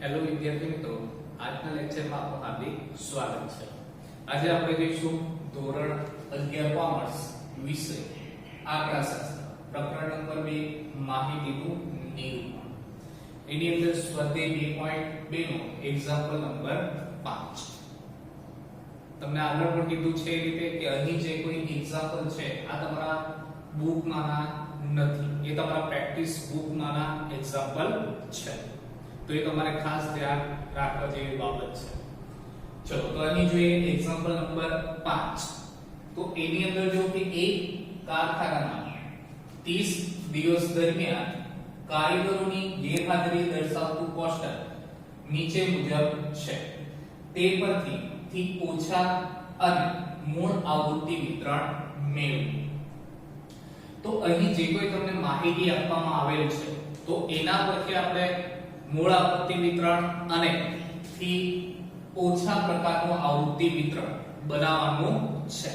Hello વિદ્યાર્થી મિત્રો, આજના લેક્ચરમાં આપનું હાર્દિક સ્વાગત છે। આજે આપણે જોઈશું ધોરણ 11 કોમર્સ વિષય આંકડાશાસ્ત્ર પ્રકરણ નંબર 2 માહિતીનું નિરૂપણ। એની અંદર સ્વાધ્યાય 2.2 નો એક્ઝામ્પલ નંબર 5। તમને આગળ પણ કીધું છે એ રીતે કે અહીં જે કોઈ એક્ઝામ્પલ છે આ તમારા બુકમાંના નથી, એ તમારા પ્રેક્ટિસ બુકમાંના એક્ઝામ્પલ છે, તો એ તમારે ખાસ ધ્યાન રાખવા જેવી બાબત છે। ચલો તો અહીં જોઈએ એક્ઝામ્પલ નંબર 5। તો એની અંદર જો કે એક કારખાનામાં 30 દિવસ દરમિયાન કારીગરોની ગેરહાજરી દર્શાવતું કોષ્ટક નીચે મુજબ છે। તે પરથી થી ઓછા અને મૂળ આવૃત્તિ વિતરણ મેળવો। તો અહીં જે કોઈ તમને માહિતી આપવામાં આવેલ છે તો એના પરથી આપણે મૂળ આવૃત્તિ વિતરણ અને થી ઓછા પ્રકારનું આવૃત્તિ વિતરણ બનાવવાનું છે।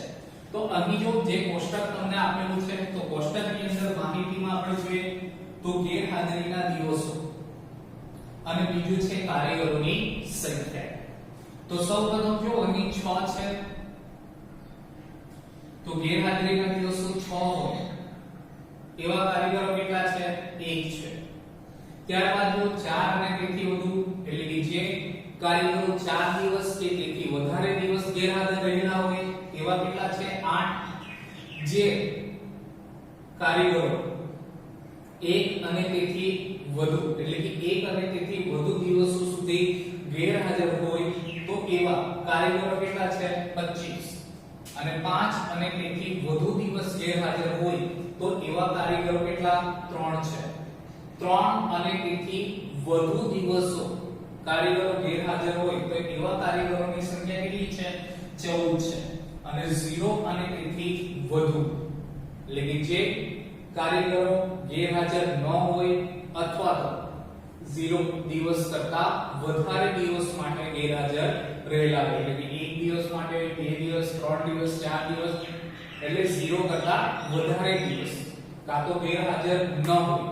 તો અહીં જો જે કોષ્ટક તમને આપેલું છે તો કોષ્ટકની અંદર માહિતીમાં આપણે જોઈએ તો ગેરહાજરીના દિવસો અને બીજું છે કારીગરોની સંખ્યા। તો સૌપ્રથમ જો અહીં 6 છે તો ગેરહાજરીના દિવસો 6 હોય એવા કારીગરો કેટલા છે? 1 છે। ત્યારબાદ જો 4 અને તેથી વધુ એટલે કે જે કારીગરો 4 દિવસ કે તેથી વધારે દિવસ ગેરહાજર રહેલા હોય એવા કેટલા છે? 8। જે કારીગરો 1 અને તેથી વધુ એટલે કે 1 અને તેથી વધુ દિવસો સુધી ગેરહાજર હોય તો એવા કારીગરો કેટલા છે? 25। અને 5 અને તેથી વધુ દિવસ ગેરહાજર હોય તો એવા કારીગરો કેટલા? 3 છે। 3 અને તેથી વધુ દિવસો કારીગરો ગેરહાજર હોય તો એવા કારીગરોની સંખ્યા કેટલી છે? 14 છે। અને 0 અને તેથી વધુ એટલે કે જે કારીગરો ગેરહાજર ન હોય અથવા તો 0 દિવસ કરતા વધારે દિવસ માટે ગેરહાજર રહેલા હોય એટલે કે 1 દિવસ માટે 2 દિવસ 3 દિવસ 4 દિવસ એટલે 0 કરતા વધારે દિવસ કાં તો ગેરહાજર ન હોય।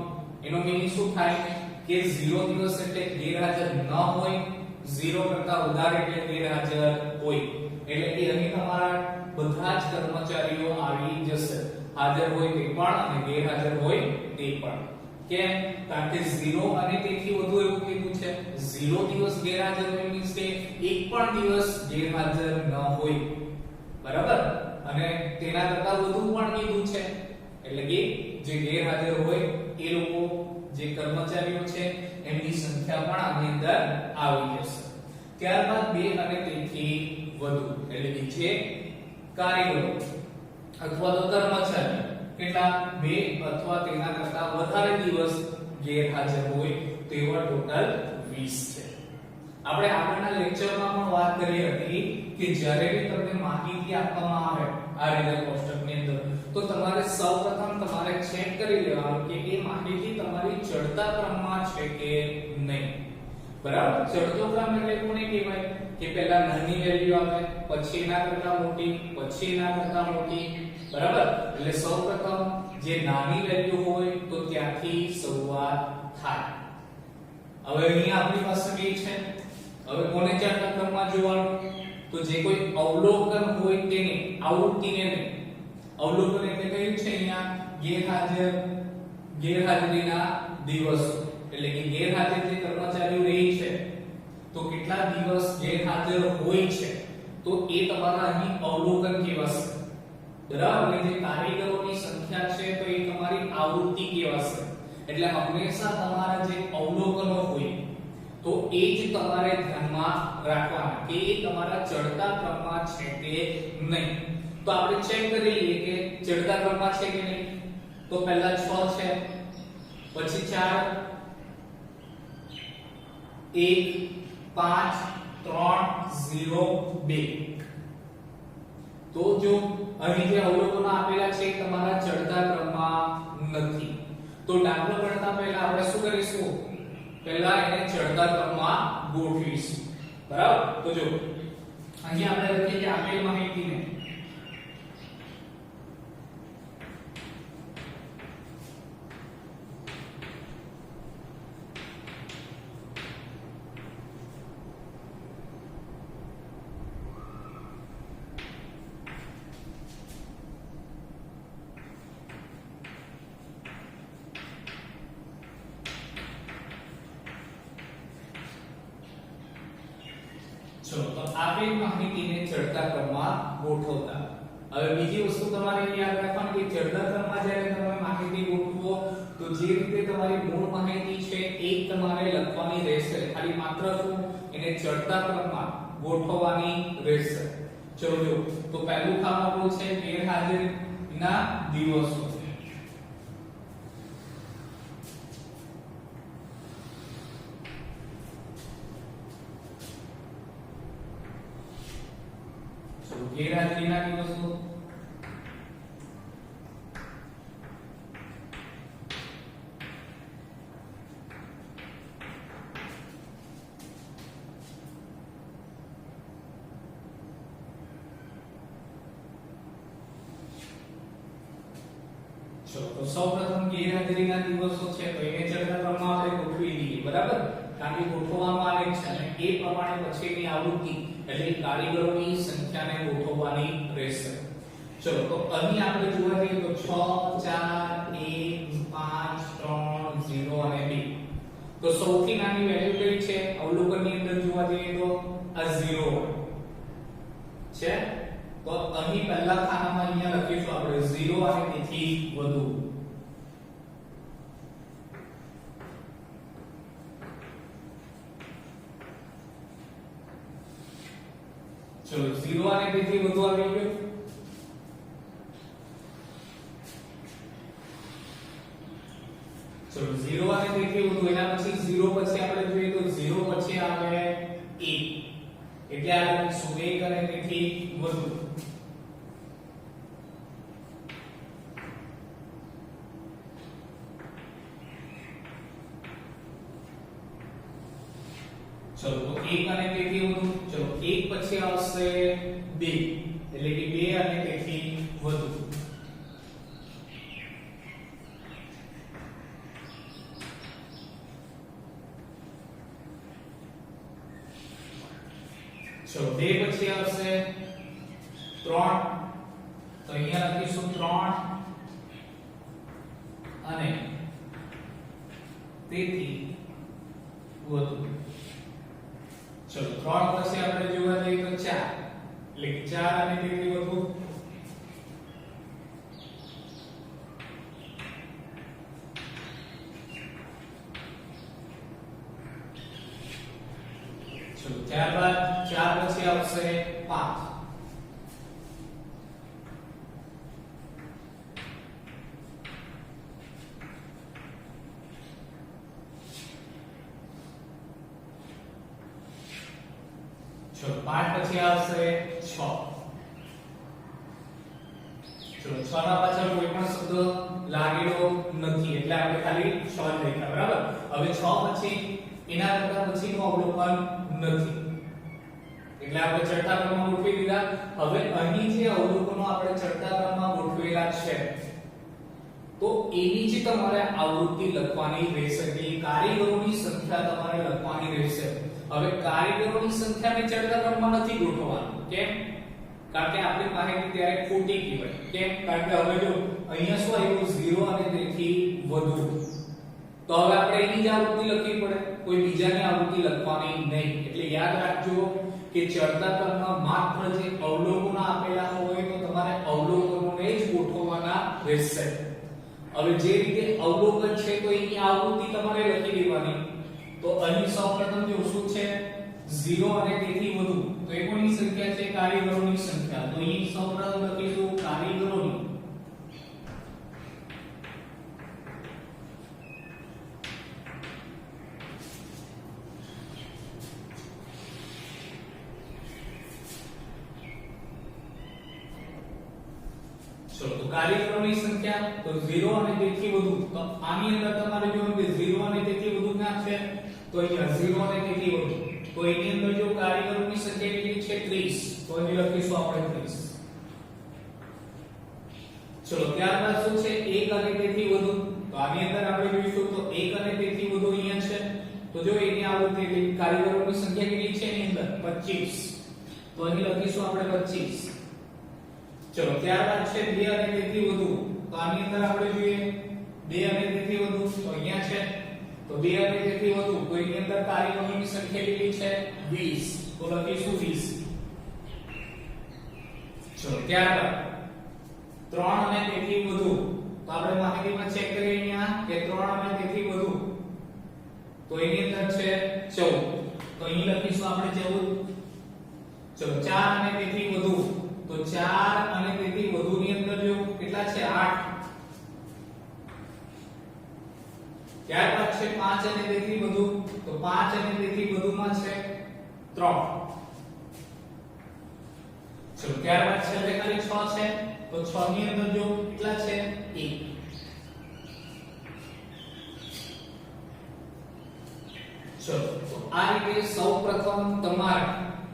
એનો મીનિંગ શું થાય કે 0 દિવસ એટલે ગેરહાજર ન હોય, 0 કરતા વધારે એટલે ગેરહાજર હોય। એટલે કે અહીં તમારા બધા જ કર્મચારીઓ આવી જશે, હાજર હોય તે પણ અને ગેરહાજર હોય તે પણ। કેમ? કારણ કે 0 અને તેથી વધુ એવું કીધું છે। 0 દિવસ ગેરહાજર હોય મીન્સ કે એક પણ દિવસ ગેરહાજર ન હોય, બરાબર? અને તેના કરતા વધુ પણ કીધું છે એટલે કે જે ગેરહાજર હોય એ લોકો જે કર્મચારીઓ છે એમની સંખ્યા પણ આની અંદર આવી જશે। ત્યારબાદ 2 અને તેથી વધુ એટલે કે જે કારીગરો અથવા તો કર્મચારીઓ કેટલા 2 અથવા તેના કરતા વધારે દિવસ ગેરહાજર હોય તો એવા ટોટલ 20 છે। આપણે આગળના લેક્ચરમાં પણ વાત કરી હતી કે જ્યારે બી તમને માહિતી આપવામાં આવે આ રીતે કોષ્ટકની અંદર તો તમારે સૌપ્રથમ તમારે ચેક કરી લેવાનું કે એ માહિતી તમારી ચડતા ક્રમમાં છે કે નહીં, બરાબર? ચડતો ક્રમ એટલે કોને કહેવાય કે પહેલા નાની વેલ્યુ આવે, પછી એના કરતા મોટી, પછી એના કરતા મોટી, બરાબર? એટલે સૌપ્રથમ જે નાની વેલ્યુ હોય તો ત્યાંથી શરૂઆત થાય। હવે અહીં આપણી પાસે બે છે, હવે કોને ચડતા ક્રમમાં જોવાનું? તો જે કોઈ અવલોકન હોય તેને, આવૃત્તિને નહીં। અવલોકન એટલે કયું છે અહીંયા? ગેરહાજરીના દિવસો એટલે કે ગેરહાજર જે કર્મચારીઓ રહી છે તો કેટલા દિવસ ગેરહાજર હોય છે તો એ તમારા અહીં અવલોકન કહેવાશે, બરાબર? અને જે કારીગરોની સંખ્યા છે તો એ તમારી આવૃત્તિ કહેવાશે। એટલે હંમેશા તમારા જે અવલોકનો હોય તો એ જ તમારે ધ્યાનમાં રાખવાના કે એ તમારા ચડતા ક્રમમાં છે કે નહીં। તો આપણે ચેક કરી લઈએ કે ચડતા ક્રમમાં છે કે નહીં। તો પહેલા 6 છે, પછી 4 1 5 3 0 2। તો જો અહીં જે અવલોકનો આપેલા છે એ તમારા ચડતા ક્રમમાં નથી તો દાખલો ગણતા પહેલા આપણે શું કરીશું? પહેલા એને ચડતા ક્રમમાં ગોઠવીશું, બરાબર? તો જો અહીં આપણે લખીએ કે આપેલ માહિતીને ચલો તો આપેલ માહિતીને ચડતા ક્રમમાં ગોઠવતા. હવે બીજી વસ્તુ તમારે યાદ રાખવાની કે ચડતા ક્રમમાં જ્યારે તમે માહિતી ગોઠવો તો જે રીતે તમારી મૂળ માહિતી છે એ તમારે લખવાની રહેશે, ખાલી માત્ર શું એને ચડતા ક્રમમાં ગોઠવવાની રહેશે. ચલો જો તો પહેલું કામ આપણું છે ગેરહાજરીના દિવસો. ગેરહાજરીના દિવસો તો સૌપ્રથમ ગેરહાજરીના દિવસો છે તો એને ચડતા ક્રમમાં આપણે ગોઠવી દઈએ, બરાબર? કારણ કે ગોઠવવામાં આવે છે અને એ પ્રમાણે પછીની આવૃત્તિ એટલે કારીગરોની સંખ્યાને ગોઠવવાની રહેશે. ચલો તો અહીં આપણે જોવા જઈએ તો 6 4 1 5 3 0 અને 2. તો સૌથી નાની વેલ્યુ કઈ છે? અવલોકનની અંદર જોવા જઈએ તો આ 0 છે. તો અહીં પહેલા ખાનામાં અહીંયા લખીશું આપણે 0 અને તેથી વધુ. ચલો 0 અને તેથી વધુ આવી ગયું. ચલો 0 અને તેથી વધુ, એના પછી 0 પછી આપણે જોઈએ તો 0 પછી આવે 1 એટલે આ લખીશું 1 અને તેથી વધુ. ચલો તો 1 અને તેથી વધુ. ચલો 1 પછી આવશે 2 એટલે કે 2 અને તેથી વધુ. ચલો 2 પછી આવશે 3 તો અહીંયા લખીશું 3 અને તેથી વધુ. ચલો 3 પછી આપણે જોવા જઈએ તો 4 એટલે 4 અને તેથી વધુ. ચલો ત્યારબાદ 4 પછી આવશે 5 ચલો 5 પછી આવશે 6. ચલો 6 ના પાછળ કોઈ પણ શબ્દ લાગેલો નથી એટલે આપણે ખાલી 6 જ લખ્યા, બરાબર? હવે 6 પછી એના કરતા પછીનું અવલોકન નથી એટલે આપણે ચડતા ક્રમમાં ગોઠવી દીધા. હવે અહીં જે અવલોકનો આપણે ચડતા ક્રમમાં ગોઠવેલા છે તો એની જે તમારે આવૃત્તિ લખવાની રહેશે, એટલે કારીગરોની સંખ્યા તમારે લખવાની રહેશે. હવે કારીગરોની સંખ્યાને ચડતા ક્રમમાં નથી ગોઠવવાનું. કેમ? કારણ કે આપણી માહિતી ત્યારે ખોટી કહેવાય. કેમ? કારણ કે હવે જો અહીંયા શું આવ્યું 0 અને તેથી વધુ, તો હવે આપણે એની જ આવૃત્તિ લખવી પડે, કોઈ બીજાની આવૃત્તિ લખવાની નહીં. એટલે યાદ રાખજો કે ચડતા ક્રમમાં માત્ર જે અવલોકનો આપેલા હોય તો તમારે અવલોકનોને જ ગોઠવવાના રહેશે. હવે જે રીતે અવલોકન છે તો એની આવૃત્તિ તમારે લખી દેવાની. તો અહીં સૌપ્રથમ જો શું છે 0 અને તેથી વધુ, તો એ કોની સંખ્યા છે? કારીગરોની સંખ્યા. તો અહીં સૌપ્રથમ લખીશું કારીગરોની. ચલો તો કારીગરોની સંખ્યા તો 0 અને તેથી વધુ. તો આની અંદર તમારે જોવાનું કે 0 અને તેથી વધુ ક્યાં છે? તો અહીંયા 0 અને તેથી વધુ. તો એની અંદર જો કારીગરોની સંખ્યા કેટલી છે? 30. તો અહીં લખીશું આપણે 30. ચલો ત્યારબાદ શું છે? 1 અને તેથી વધુ. તો આની અંદર આપણે જોઈશું તો 1 અને તેથી વધુ અહીંયા છે. તો જો એની આવૃત્તિ એટલે કારીગરોની સંખ્યા કેટલી છે એની અંદર? 25. તો અહીં લખીશું આપણે 25. ચલો ત્યારબાદ છે 2 અને તેથી વધુ. તો આની અંદર આપણે જોઈએ 2 અને તેથી વધુ. તો અહીંયા છે તો 2 અને તેથી વધુ. તો એની અંદર કારીગરોની સંખ્યા કેટલી છે? 20. તો લખીશું 20. ચલો ત્યારબાદ 3 અને તેથી વધુ, તો આપણે માહિતીમાં ચેક કરીએ અહીંયા કે 3 અને તેથી વધુ, તો એની અંદર છે 14, તો અહીં લખીશું આપણે 14. ચલો 4 અને તેથી વધુ, તો 4 અને તેથી વધુ ની અંદર જો કેટલા છે 8. ત્યારબાદ છે 5 અને તેથી વધુ, તો 5 અને તેથી વધુમાં છે 3. ચલો ત્યારબાદ છે ખાલી 6 છે, તો 6 ની અંદર જો કેટલા છે 1. ચલો તો આ રીતે સૌપ્રથમ તમારે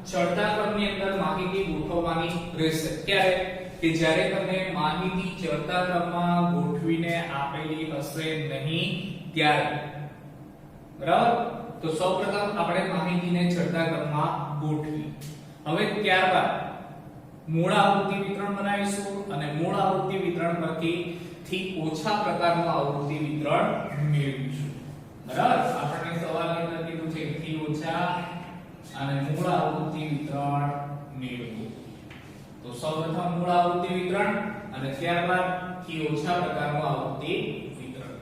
ચડતા ક્રમની અંદર માહિતી ગોઠવવાની રહેશે. ક્યારે? કે જ્યારે તમને માહિતી ચડતા ક્રમમાં ગોઠવીને આપેલી હશે નહીં ત્યારે. બરાબર? તો સૌપ્રથમ આપણે માહિતીને ચડતા ક્રમમાં ગોઠવી. હવે ત્યારબાદ મૂળ આવૃત્તિ વિતરણ બનાવીશું અને મૂળ આવૃત્તિ વિતરણ પરથી ઓછા પ્રકારનું આવૃત્તિ વિતરણ મેળવીશું. બરાબર? આપણને સવાલની અંદર કીધું છે થી ઓછા અને મૂળ આવૃત્તિ વિતરણ મેળવો. તો સૌપ્રથમ મૂળ આવૃત્તિ વિતરણ અને ત્યારબાદ થી ઓછા પ્રકારનું આવૃત્તિ વિતરણ.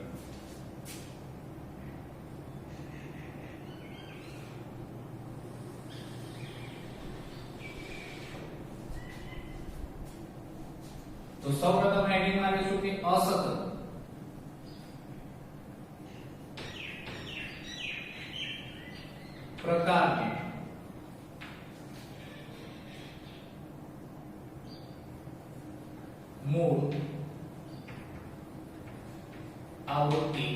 તો સૌપ્રથમ હેડિંગ મારીશું કે અસતત પ્રકારની મૂળ આવૃત્તિ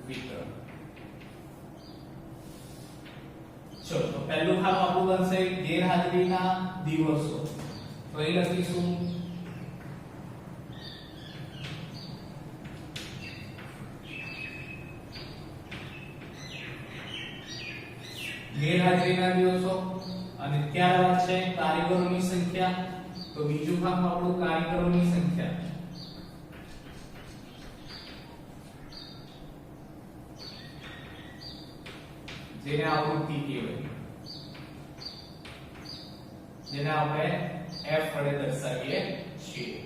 વિતરણ. ચલો તો પહેલું ખાનું આપણું બનશે ગેરહાજરીના દિવસો. તો એ લખીશું ગેરહાજરીના દિવસો અને ત્યારબાદ છે કારીગરોની સંખ્યા. તો બીજું ખાનું આપણું કારીગરોની સંખ્યા. જેને આવૃત્તિ કહેવાય, જેને આપણે F વડે દર્શાવીએ છીએ.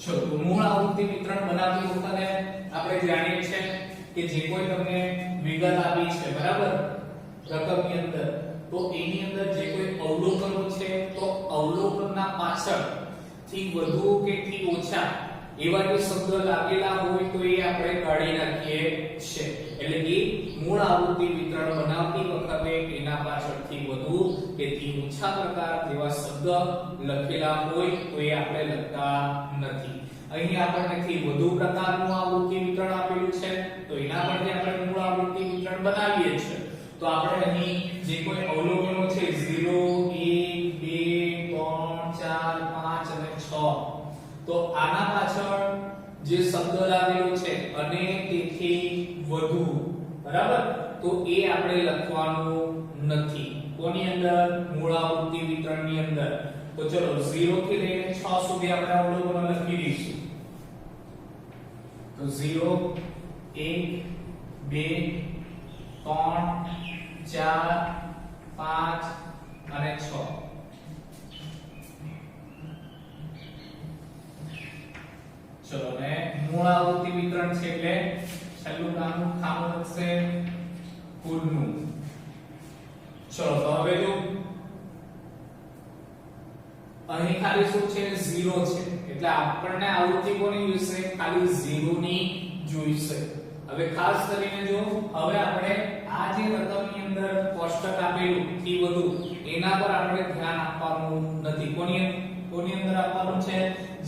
તો મૂળ આવૃત્તિ વિતરણ બનાવતી વખતે આપણે જાણીએ છીએ કે જે કોઈ તમને વિગત આપી છે, બરાબર, રકમની અંદર, તો એની અંદર જે કોઈ અવલોકનો છે તો અવલોકનના પાછળ થી વધુ કે થી ઓછા એવા જે શબ્દ લાગેલા હોય તો એ આપણે કાઢી નાખીએ છીએ. એટલે કે મૂળ આવૃત્તિ વિતરણ બનાવતી વખતે એના પાછળથી વધુ કે થી ઓછા પ્રકાર જેવા શબ્દ લખેલા હોય તો એ આપણે લખતા નથી. અહીં આપણને થી વધુ પ્રકારનું આવૃત્તિ વિતરણ આપેલું છે તો એના પરથી આપણે મૂળ આવૃત્તિ વિતરણ બનાવીએ છીએ. તો આપણે અહીં જે કોઈ અવલોકનો છે 0 1 2 3 4 5 અને 6, તો આના પાછળ જે શબ્દ લાગેલો છે અને તેથી વધુ, બરાબર, તો એ આપણે લખવાનું નથી. કોની અંદર? મૂળ આવૃત્તિ વિતરણની અંદર. તો ચલો 0 થી લઈને 6 સુધી આપણે અવલોકનો લખી દઈશું. તો 0 1 2 3 4 5 અને 6. ચલો ને મૂળ આવૃત્તિ વિતરણ છે એટલે છેલ્લું નામનું ખાનું લખશે કુલનું. ચલો તો હવે જો અહીં ખાલી શું છે 0 છે એટલે આપણને આવૃત્તિ કોની જોઈશે? ખાલી 0 ની જોઈશે. હવે ખાસ કરીને જો હવે આપણે આ જે રકમની અંદર કોષ્ટક આપેલું થી વધુ એના પર આપણે ધ્યાન આપવાનું નથી. કોની અંદર આપવાનું છે?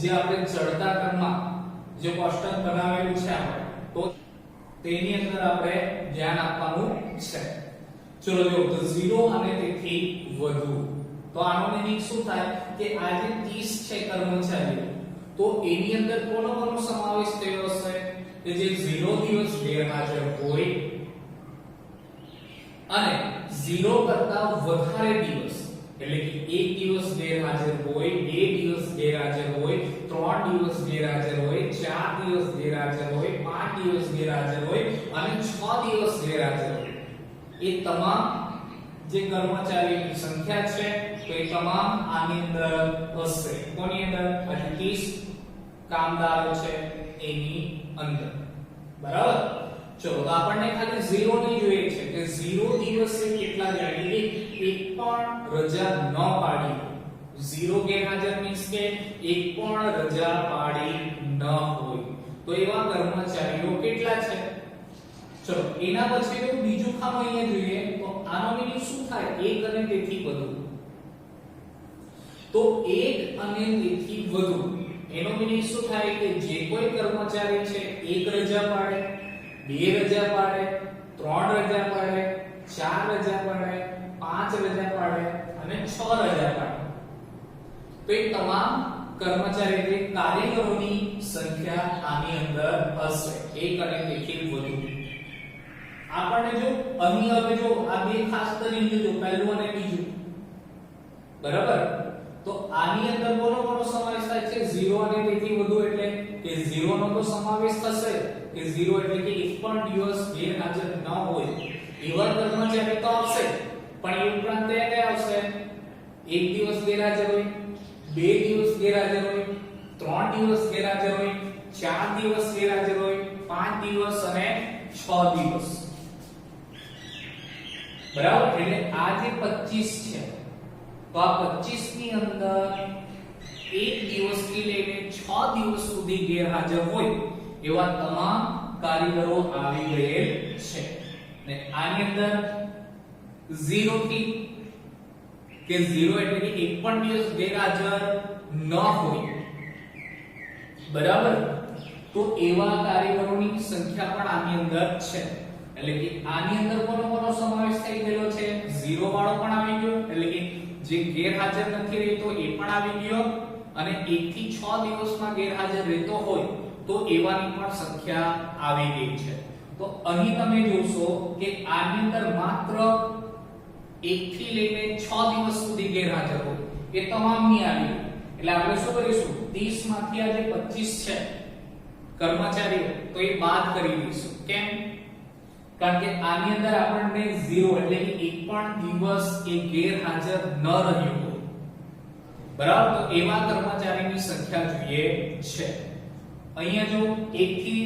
જે આપણે ચડતા ક્રમમાં જે કોષ્ટક બનાવેલું છે આપણે તો તેની અંદર આપણે ધ્યાન આપવાનું છે. ચલો જો તો 0 અને તેથી વધુ, તો આનો મીનિંગ શું થાય કે આ જે 30 છે કર્મચારીઓ, તો એની અંદર કોનો સમાવેશ થયો હશે? કે જે 0 દિવસ ગેરહાજર હોય અને 0 કરતા વધારે દિવસ, એટલે કે એક દિવસ ગેરહાજર હોય, બે દિવસ ગેરહાજર હોય, 3 દિવસ ગેરહાજર હોય, 4 દિવસ ગેરહાજર હોય, 5 દિવસ ગેરહાજર હોય અને 6 દિવસ ગેરહાજર હોય, એ તમામ જે કર્મચારીની સંખ્યા છે તો એ તમામ આની અંદર હશે. કોની અંદર? આ 30 કામદારો છે એની અંદર. બરાબર? ચલો તો આપણને ખાલી 0 ની જોઈએ છે કે 0 દિવસે કેટલા જણા, એક પણ રજા ન પાડી, 0 ગેરહાજર મીન્સ કે એક પણ રજા પાડી ન હોય તો એવા કર્મચારીઓ કેટલા છે. ચલો એના પછી બીજું કામ અહીંયા જોઈએ તો આનો મીનિંગ શું થાય? એક અને તેથી વધુ. તો એક અને તેથી વધુ એનો મીનિંગ શું થાય કે જે કોઈ કર્મચારી છે એક રજા પાડે, બે રજા પાડે, 3 રજા પાડે, 4 રજા પાડે, 5 રજા પાડે અને 6 રજા પાડે તો એ તમામ કર્મચારી એટલે કારીગરોની સંખ્યા આની અંદર હશે, એક અને તેથી વધુ. આપણને જો અહીં હવે જો આ બે ખાસ કરીને જો પહેલું અને બીજું, બરાબર? તો આની અંદર કોનો સમાવેશ થાય છે? 0 અને તેથી વધુ એટલે કે 0 નો તો સમાવેશ થશે કે 0 એટલે કે એક પણ દિવસ ગેરહાજર ન હોય એવા કર્મચારી તો આવશે, પણ એ ઉપરાંત કયા આવશે? એક દિવસ ગેરહાજર હોય, બે દિવસ ગેરહાજર હોય, 3 દિવસ ગેરહાજર હોય, 4 દિવસ ગેરહાજર હોય, 5 દિવસ અને 6 દિવસ. બરાબર? એટલે આ જે 25 છે તો આ 25 ની અંદર એક દિવસથી લઈને 6 દિવસ સુધી ગેરહાજર હોય એવા તમામ કારીગરો આવી ગયેલ છે. ને આની અંદર 0 થી કે 0 એટલે કે એક પણ દિવસ ગેરહાજર ન હોય, બરાબર? તો એવા કારીગરોની સંખ્યા પણ આની અંદર છે. એટલે કે આની અંદર કોનો સમાવેશ થઈ ગયેલો છે? 0 વાળો પણ આવી ગયો એટલે કે જે ગેરહાજર નથી રહેતો એ પણ આવી ગયો અને 1 થી 6 દિવસમાં ગેરહાજર રહેતો હોય તો એવાની પણ સંખ્યા આવી ગઈ છે. તો અહીં તમે જોશો કે આની અંદર માત્ર 1 થી લઈને 6 દિવસ સુધી ગેરહાજર હોય એ તમામની આવી. એટલે આપણે શું કરીશું? 30 માંથી આ જે 25 છે કર્મચારીઓ તો એ બાદ કરી દઈશું. કેમ? કારણ કે આની અંદર આપણને 0 એટલે કે એક પણ દિવસ એ ગેરહાજર ન રહ્યો હોય, બરાબર? તો એવા કર્મચારીની સંખ્યા જોઈએ છે. અહીંયા જો એક થી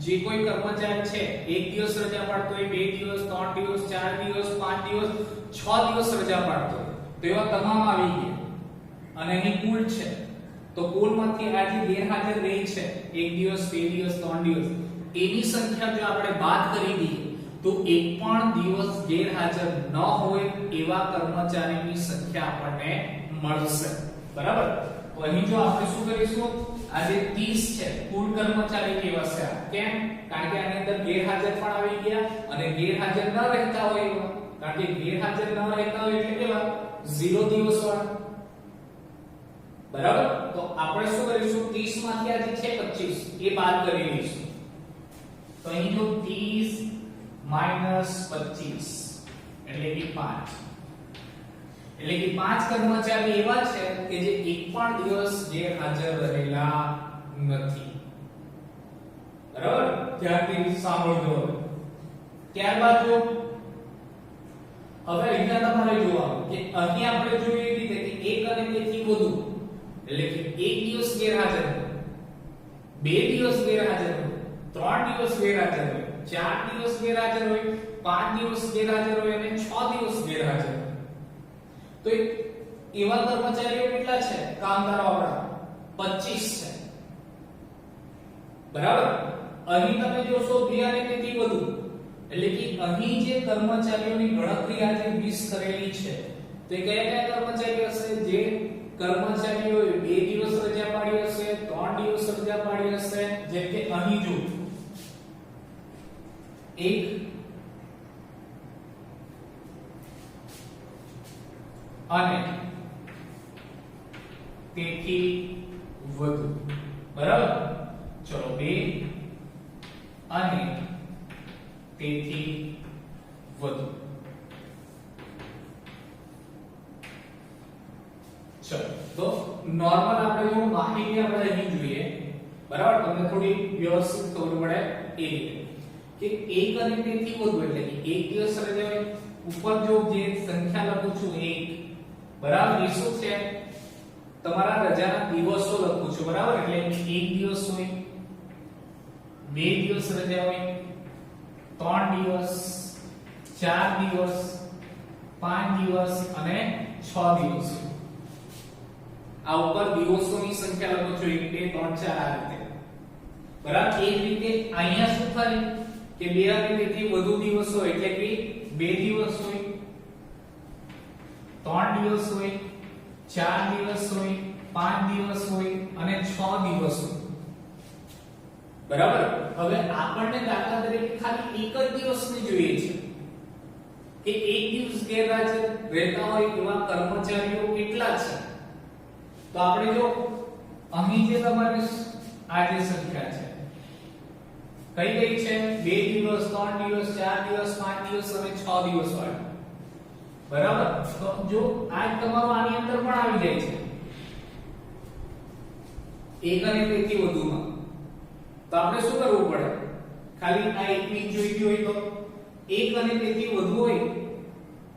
જે કોઈ કર્મચારી છે એક દિવસ રજા પાડતો હોય, 2 દિવસ, 3 દિવસ, 4 દિવસ, 5 દિવસ, 6 દિવસ રજા પાડતો હોય તો એવા તમામ આવી ગયા. અને અહીં કુલ છે તો કુલમાંથી આ જે ગેરહાજર રહી છે 1 દિવસ, 2 દિવસ, 3 દિવસ એની સંખ્યા જો આપણે બાદ કરી દઈએ તો એક પણ દિવસ ગેરહાજર ન હોય એવા કર્મચારીની સંખ્યા આપણને મળશે. બરાબર? તો અહીં જો આપણે શું કરીશું? આ જે 30 છે કુલ કર્મચારી કેવા છે? કેમ? કારણ કે આની અંદર ગેરહાજર પણ આવી ગયા અને ગેરહાજર ન રહેતા હોય એવા, કારણ કે ગેરહાજર ન રહેતા હોય એટલે કેવા? 0 દિવસ વાળા. બરાબર? તો આપણે શું કરીશું? 30 માંથી આ જે છે 25 એ બાદ કરી લઈશું. તો અહીં જો 30 25 એટલે કે 5, એટલે કે 5 કર્મચારી એવા છે કે જે એક પણ દિવસ ગેરહાજર રહેલા નથી. બરાબર? ધ્યાનથી સાંભળજો. ત્યારબાદ જો હવે અહીંયા તમારે જોવાનું કે અહીં આપણે જોઈએ એ રીતે કે એક અને તેથી વધુ એટલે કે એક દિવસ ગેરહાજર હોય, 2 દિવસ ગેરહાજર હોય, 3 દિવસ ગેરહાજર હોય, 4 દિવસ ગેરહાજર હોય, 5 દિવસ ગેરહાજર હોય અને 6 દિવસ ગેરહાજર હોય. તો એવા કર્મચારીઓ કેટલા છે? કામદારો આપણા 25 છે. બરાબર? અહીં તમે જોશો 2 અને તેથી વધુ એટલે કે અહીં જે કર્મચારીઓની ગણતરી આજે 20 કરેલી છે તો એ કયા કર્મચારીઓ હશે? જે કર્મચારીઓએ 2 દિવસ રજા પાડી હશે, 3 દિવસ રજા પાડી હશે, જેમ કે અહીં જો 1 અને તેથી વધુ. બરાબર? ચલો 2 અને તેથી વધુ. ચલો તો નોર્મલ આપણે જો માહિતી આપણે અહીં જોઈએ બરાબર તમને થોડી વ્યવસ્થિત ખબર પડે એ રીતે કે એક અને તેથી વધુ એટલે કે એક દિવસ રજા હોય ઉપર જો જે સંખ્યા લખું છું 1 બરાબર એ શું છે તમારા રજાના દિવસો લખું છું બરાબર એટલે એક દિવસ હોય બે દિવસ રજા હોય 3 દિવસ 4 દિવસ 5 દિવસ અને 6 દિવસ આ ઉપર દિવસોની સંખ્યા લખો છો 1 2 3 4 આ રીતે બરાબર એ જ રીતે અહીંયા શું થાય કે બે અને તેથી વધુ દિવસો એટલે કે 2 દિવસ હોય 3 દિવસ હોય 4 દિવસ હોય 5 દિવસ હોય અને 6 દિવસ હોય બરાબર હવે આપણને દાખલા તરીકે ખાલી એક જ દિવસની જોઈએ છે કે એક દિવસ ગેરહાજર રહેતા હોય એવા કર્મચારીઓ કેટલા છે તો આપણે જો અહીં જે તમારે આ જે સંખ્યા છે કઈ કઈ છે 2 દિવસ 3 દિવસ 4 દિવસ 5 દિવસ અને 6 દિવસ વાળી બરાબર તો જો આ તમારો આની અંદર પણ આવી જાય છે એક અને તેથી વધુમાં તો આપણે શું કરવું પડે ખાલી આ એકની જોઈતી હોય તો એક અને તેથી વધુ હોય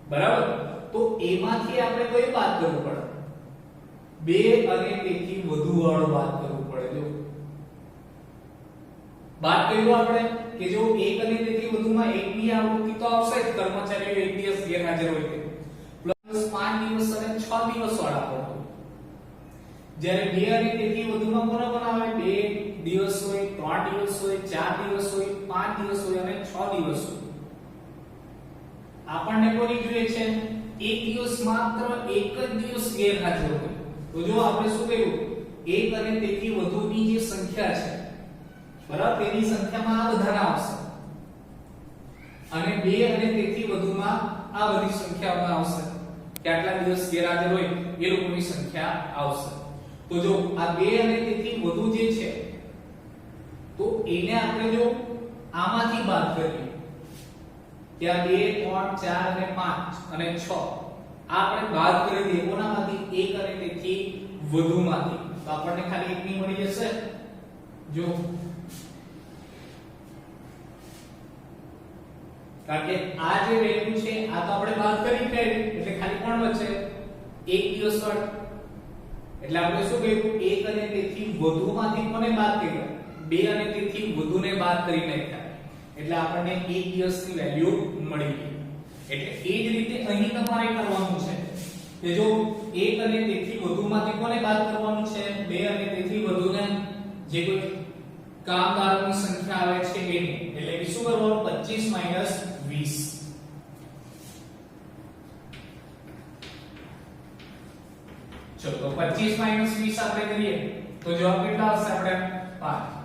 બરાબર તો એમાંથી આપણે કઈ બાદ કરવું પડે બે અને તેથી વધુ વાળો બાદ કરવું પડે જો બાદ કર્યું આપણે કે જો એક અને તેથી વધુમાં એકની આવૃત્તિ તો આવશે જ કર્મચારીઓ એક દિવસ ગેરહાજર હોય તે પ્લસ 5 દિવસ અને 6 દિવસ વાળા હોય જ્યારે બે અને તેથી વધુમાં કોના બનાવે 2 દિવસ હોય 3 દિવસ હોય 4 દિવસ હોય 5 દિવસ હોય અને 6 દિવસ હોય આપણને કોની જોઈએ છે એક દિવસ માત્ર એક જ દિવસ ગેરહાજર હોય તો જો આપણે શું કર્યું એક અને તેથી વધુની જે સંખ્યા છે બરાબર તેની સંખ્યામાં આ બધાના આવશે અને બે અને તેથી વધુમાં આ બધી સંખ્યાઓમાં આવશે કે આટલા દિવસ ગેરહાજર હોય એ લોકોની સંખ્યા આવશે તો જો આ બે અને તેથી વધુ જે છે તો એને આપણે જો આમાંથી બાદ કરીએ કે આ 2 3 4 અને 5 અને 6 આ આપણે બાદ કરી દઈએ કોનામાંથી એક અને તેથી વધુમાંથી તો આપણને ખાલી એકની મળી જશે જો કારણ કે આ જે વેલ્યુ છે આ તો આપણે બાદ કરી કાઢી એટલે ખાલી કોણ બચે એક દિવસ વાળો એટલે આપણે શું કહ્યું એક અને તેથી વધુમાંથી કોને બાદ કર્યા બે અને તેથી વધુને બાદ કરી નાખ્યા એટલે આપણને એક દિવસની વેલ્યુ મળી ગઈ એટલે એ જ રીતે અહીં તમારે કરવાનું છે કે જો એક અને તેથી વધુમાંથી કોને બાદ કરવાનું છે બે અને તેથી વધુને જે કોઈ કામદારોની સંખ્યા આવે છે એને એટલે કે શું કરવાનું 25 - 20 ચલો તો 25 - 20 આપણે કરીએ તો જવાબ કેટલા આવશે આપણે 5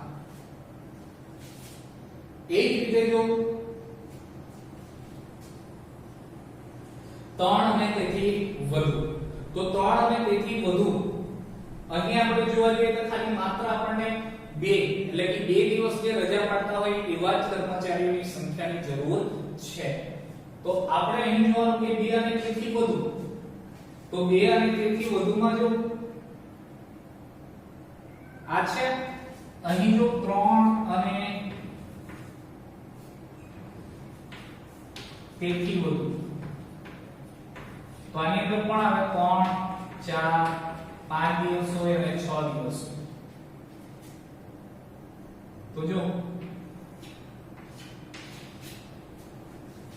એ જ રીતે જો 3 અને તેથી વધુ તો 3 અને તેથી વધુ અહીં આપણે જોવા જઈએ તો ખાલી માત્ર આપણને 2 એટલે કે 2 દિવસ જે રજા પાડતા હોય એવા જ કર્મચારીઓની સંખ્યાની જરૂર છે તો આપણે અહીં જોવાનું કે 2 અને તેથી વધુ તો 2 અને તેથી વધુમાં જો આ છે અહીં જો 3 અને તેથી વધુ તો આની અંદર પણ આવે 3 4 5 દિવસ હોય અને 6 દિવસ હોય તો જો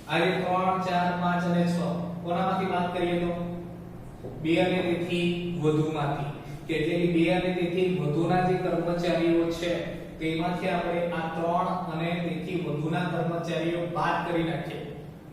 આ 3 4 5 અને 6 કોનામાંથી વાત કરીએ તો 2 અને તેથી વધુમાંથી કે એટલે કે 2 અને તેથી વધુના જે કર્મચારીઓ છે તેમાંથી આપણે આ 3 અને તેથી વધુના કર્મચારીઓ બાદ કરી નાખીએ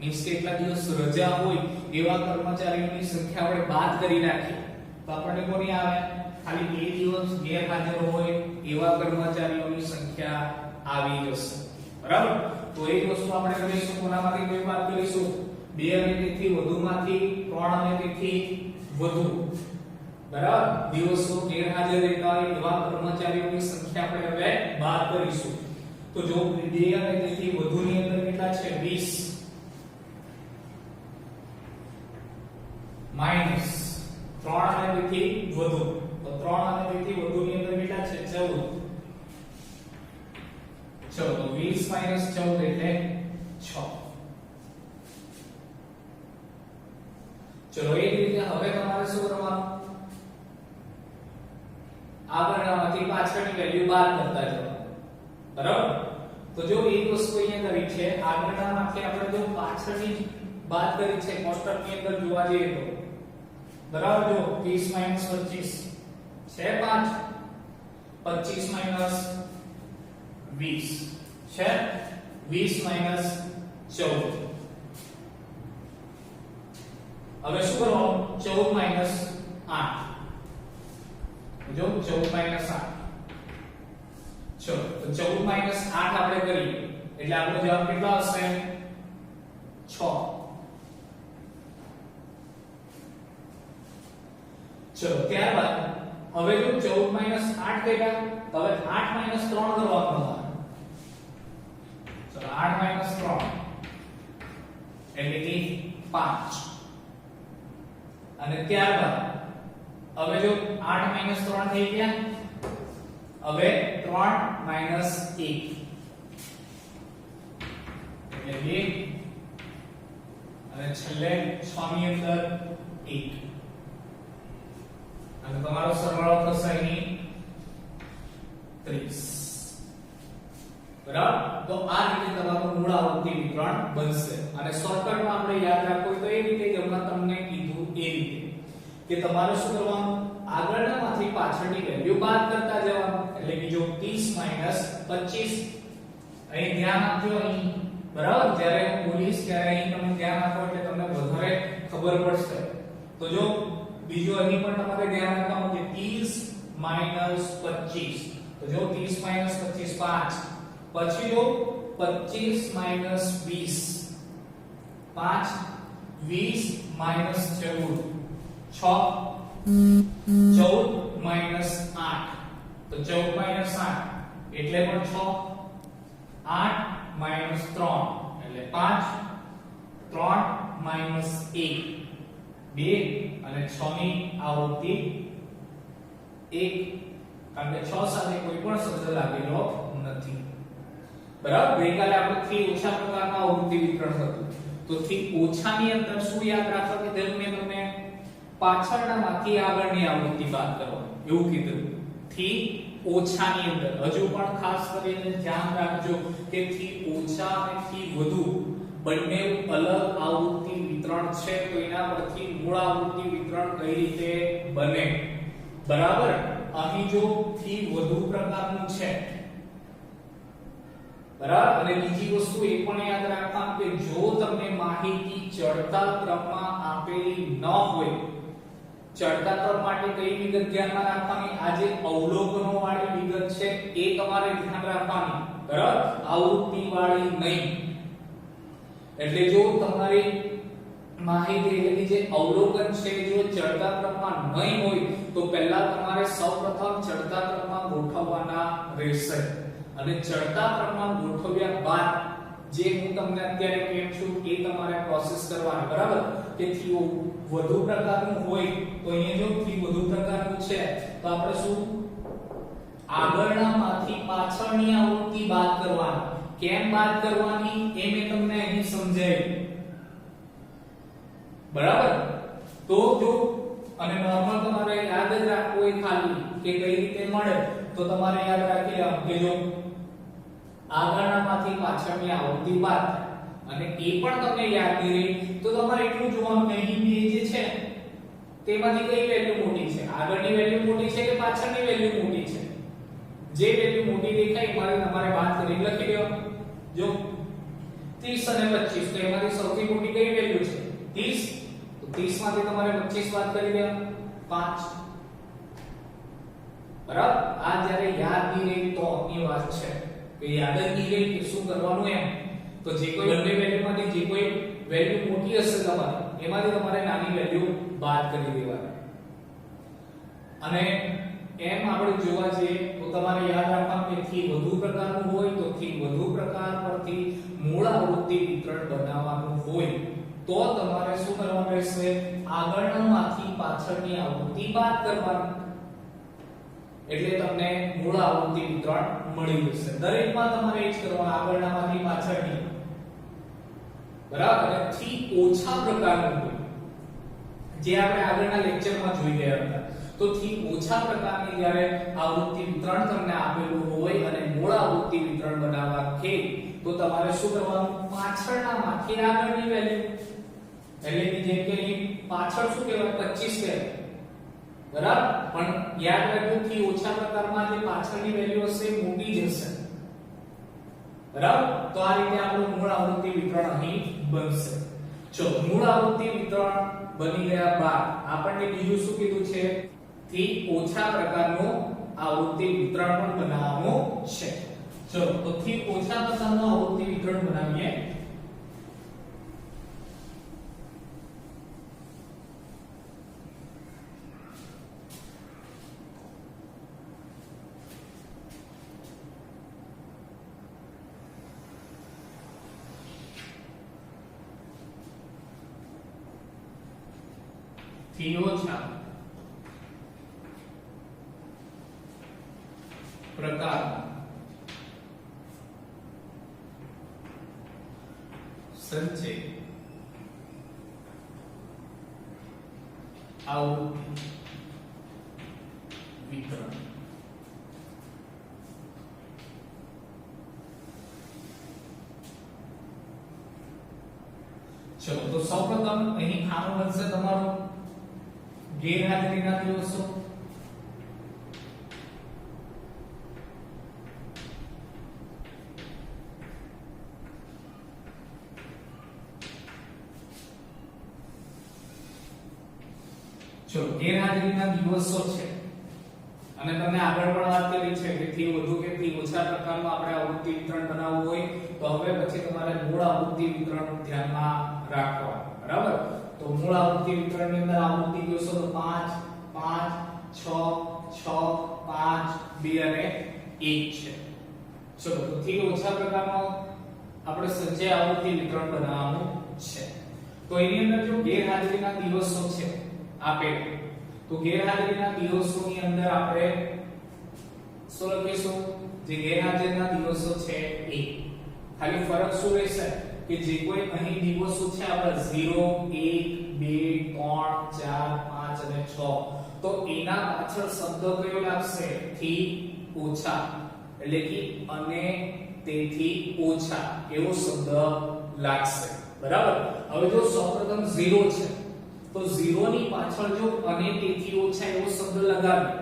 મીન્સ કે કેટલા દિવસ રજા હોય એવા કર્મચારીઓની સંખ્યા આપણે બાદ કરી નાખીએ તો આપણને કોની આવે ખાલી 2 દિવસ ગેરહાજર હોય એવા કર્મચારીઓની સંખ્યા આવી જશે બરાબર તો એક વસ્તુ આપણે કરીશું કોનામાંથી કોઈ બાદ કરીશું 2 અને તેથી વધુમાંથી 3 અને તેથી વધુ બરાબર દિવસો ગેરહાજર રહેતા હોય એવા કર્મચારીઓની સંખ્યા આપણે હવે બાદ કરીશું તો જો 2 અને તેથી વધુની અંદર કેટલા છે 20 માઈનસ 3 અને 2 થી વધુ, તો 3 અને 2 થી વધુ ની અંદર કેટલા છે 14. ચલો તો 20 - 14 એટલે 6. ચલો એ જ રીતે હવે તમારે શું કરવાનું, આગળનામાંથી પાછળની વેલ્યુ બાદ કરતા જવાનું, બરાબર. તો જો એક વસ્તુ અહીંયા કરી છે, આગળનામાંથી આપણે જો પાછળની બાદ કરી છે કોષ્ટકની અંદર જોવા જઈએ તો, બરાબર. જો 30 - 25 છે 5, 25 - 20 છે 20 - 14. હવે શું કરવાનું, 14 - 8. જો 14 - 8. ચલો તો 14 - 8 આપણે કરીએ એટલે આપણો જવાબ કેટલો આવશે 6. ચલો ત્યારબાદ હવે જો 14 - 8 કર્યા તો હવે 8 - 3 કરવાનું છે. ચલો 8 - 3 એટલે કે 5. અને ત્યારબાદ હવે જો 8 - 3 થઈ ગયા, હવે 3 - 1 એટલે 2, અને છેલ્લે 6 ની અંદર 1, અને તમારો સરવાળો થશે અહીં 30. બરાબર. તો આ રીતે તમારું મૂળ આવૃત્તિ વિતરણ બનશે. અને શોર્ટકટમાં આપણે યાદ રાખવું તો એ રીતે જ હમણાં તમને કીધું એ રીતે કે તમારે શું કરવાનું, આગળનામાંથી પાછળની વેલ્યુ બાદ કરતા જવાનું. એટલે કે જો 30 - 25 અહીં ધ્યાન આપજો અહીં, બરાબર. જ્યારે હું બોલીશ ત્યારે અહીં તમે ધ્યાન આપો એટલે તમને વધારે ખબર પડશે. તો જો બીજું અહીં પણ તમારે ધ્યાન રાખવાનું કે 30 - 25. તો જો 30 - 25 5, પછી જો 25 - 20 5, 20 - 14 6, 14 - 8 તો 14 - 8 એટલે પણ 6, 8 - 3 એટલે 5, 3 - 1 2, અને 6 ની આવૃત્તિ 1, કારણ કે 6 સાથે કોઈ પણ શબ્દ લાગેલો નથી, બરાબર. ગઈકાલે આપણે થી ઓછા પ્રકારના આવૃત્તિ વિતરણ હતું, તો થી ઓછાની અંદર શું યાદ રાખવા કીધું મેં તમને, પાછળનામાંથી આગળની આવૃત્તિ બાદ કરવાની એવું કીધું. થી ઓછાની અંદર હજુ પણ ખાસ કરીને ધ્યાન રાખજો કે થી ઓછા અને થી વધુ બંને અલગ આવૃત્તિ વિતરણ છે, તો એના પરથી મૂળ આવૃત્તિ વિતરણ કઈ રીતે બને, બરાબર. અહીં જો થી વધુ પ્રકારનું છે, બરાબર. અને બીજી વસ્તુ એ પણ યાદ રાખવાનું કે જો તમને માહિતી ચડતા ક્રમમાં આપેલી ન હોય, ચડતા ક્રમ માટે કઈ વિગત ધ્યાનમાં રાખવાની, આ જે અવલોકનો વાળી વિગત છે એ તમારે ધ્યાન રાખવાની, બરાબર. આવૃત્તિ વાળી નહીં. એટલે જો તમારી માહિતી એટલે કે જે અવલોકન છે જો ચડતા ક્રમમાં નહીં હોય તો પહેલા તમારે સૌપ્રથમ ચડતા ક્રમમાં ગોઠવવાના રહેશે, અને ચડતા ક્રમમાં ગોઠવ્યા બાદ જે હું તમને અત્યારે કહું છું એ તમારે પ્રોસેસ કરવાની, બરાબર. કે થી વધુ પ્રકારનું હોય તો અહીંયા જો થી વધુ પ્રકારનું છે તો આપણે શું આગળનામાંથી પાછળની આવૃત્તિ બાદ કરવાની. કેમ બાદ કરવાની એ મેં તમને અહીં સમજાવ્યું, બરાબર. તો જો અને નોર્મલ તમારે યાદ જ રાખવું હોય ખાલી કે કઈ રીતે મળે, તો તમારે યાદ રાખી લેવાનું કે જો આગળનામાંથી પાછળની આવૃત્તિ બાદ અને એ પણ તમને યાદ નહીં રહી તો તમારે એટલું જોવાનું કે અહીં બે જે છે તેમાંથી કઈ વેલ્યુ મોટી છે, આગળની વેલ્યુ મોટી છે કે પાછળની વેલ્યુ મોટી છે. જે વેલ્યુ મોટી દેખાય મારે તમારે બાદ કરીને લખી દેવાનું. જો 30 અને 25 તો એમાંથી સૌથી મોટી કઈ વેલ્યુ છે 30, તો 30 માંથી તમારે 25 બાદ કરી દેવાનું 5, બરાબર. આ જ્યારે યાદ નહીં રહી તો ની વાત છે કે યાદ જ નહીં રહી કે શું કરવાનું એમ, તો જે કોઈ બંને વેલ્યુમાંથી જે કોઈ વેલ્યુ મોટી હશે તમારે એમાંથી તમારે નાની વેલ્યુ બાદ કરી દેવાની. અને એમ આપણે જોવા જઈએ તો તમારે યાદ રાખવાનું કે થી વધુ પ્રકારનું હોય તો થી વધુ પ્રકાર પરથી મૂળ આવૃત્તિ વિતરણ બનાવવાનું હોય તો તમારે શું કરવાનું રહેશે? આગળનામાંથી પાછળની આવૃત્તિ બાદ કરવાની, એટલે તમને મૂળ આવૃત્તિ વિતરણ મળી જશે. દરેકમાં તમારે એ જ કરવાનું, આગળનામાંથી પાછળની, બરાબર, અને થી ઓછા પ્રકારનું હોય, જે આપણે આગળના લેક્ચરમાં જોઈ ગયા હતા. તો થી ઓછા પ્રકારની જ્યારે આવૃત્તિ વિતરણ તમને આપેલું હોય અને મૂળ આવૃત્તિ વિતરણ બનાવવા કે તો તમારે શું કરવાનું? પાછળનામાંથી આગળની વેલ્યુ, એટલે કે જેમ કે અહીં પાછળ શું કહેવાય? 25 કહેવાય, બરાબર, પણ યાદ રાખજો થી ઓછા પ્રકારમાં જે પાછળની વેલ્યુ હશે મોટી જ હશે, બરાબર. તો આ રીતે આપણું મૂળ આવૃત્તિ વિતરણ અહીં બનશે. જો મૂળ આવૃત્તિ વિતરણ બની ગયા બાદ આપણને બીજું શું કીધું છે? થી ઓછા પ્રકારનું આવૃત્તિ વિતરણ પણ બનાવવાનું છે. ચલો તો થી ઓછા પ્રકારનું આવૃત્તિ વિતરણ બનાવીએ. થી ઓછા પ્રકાર સંચય આવૃત્તિ વિતરણ. ચલો તો સૌપ્રથમ અહીં ખાનું બનશે તમારું ગેરહાજરીના દિવસો. જો ગેરહાજરીના દિવસો છે અને તમને આગળ પણ વાત કરી છે કે થી વધુ કે થી ઓછા પ્રકારનું આપણે આવૃત્તિ વિતરણ બનાવવું હોય તો હવે પછી તમારે મૂળ આવૃત્તિ વિતરણ ધ્યાનમાં રાખવા, બરાબર. તો મૂળ આવૃત્તિ વિતરણની અંદર આવૃત્તિ દિવસો તો 5 5 6 6 5 2 અને 1 છે. ચલો તો થી ઓછા પ્રકારનો આપણે સંચય આવૃત્તિ વિતરણ બનાવવાનું છે. તો એની અંદર જો ગેરહાજરીના દિવસો છે આપેલ, તો ગેરહાજરીના દિવસોની અંદર આપણે શું લખીશું? જે ગેરહાજરીના દિવસો છે એ ખાલી ફરક શું રહેશે કે જે કોઈ અહીં દિવસો છે આપણે 0 1 2 3 4 5 અને 6, તો એના પાછળ શબ્દ કયો લાગશે? થી ઓછા, એટલે કે અને તેથી ઓછા એવો શબ્દ લાગશે, બરાબર. હવે જો સૌપ્રથમ 0 છે તો 0 ની પાછળ જો અને તેથી ઓછા એવો શબ્દ લગાવીએ,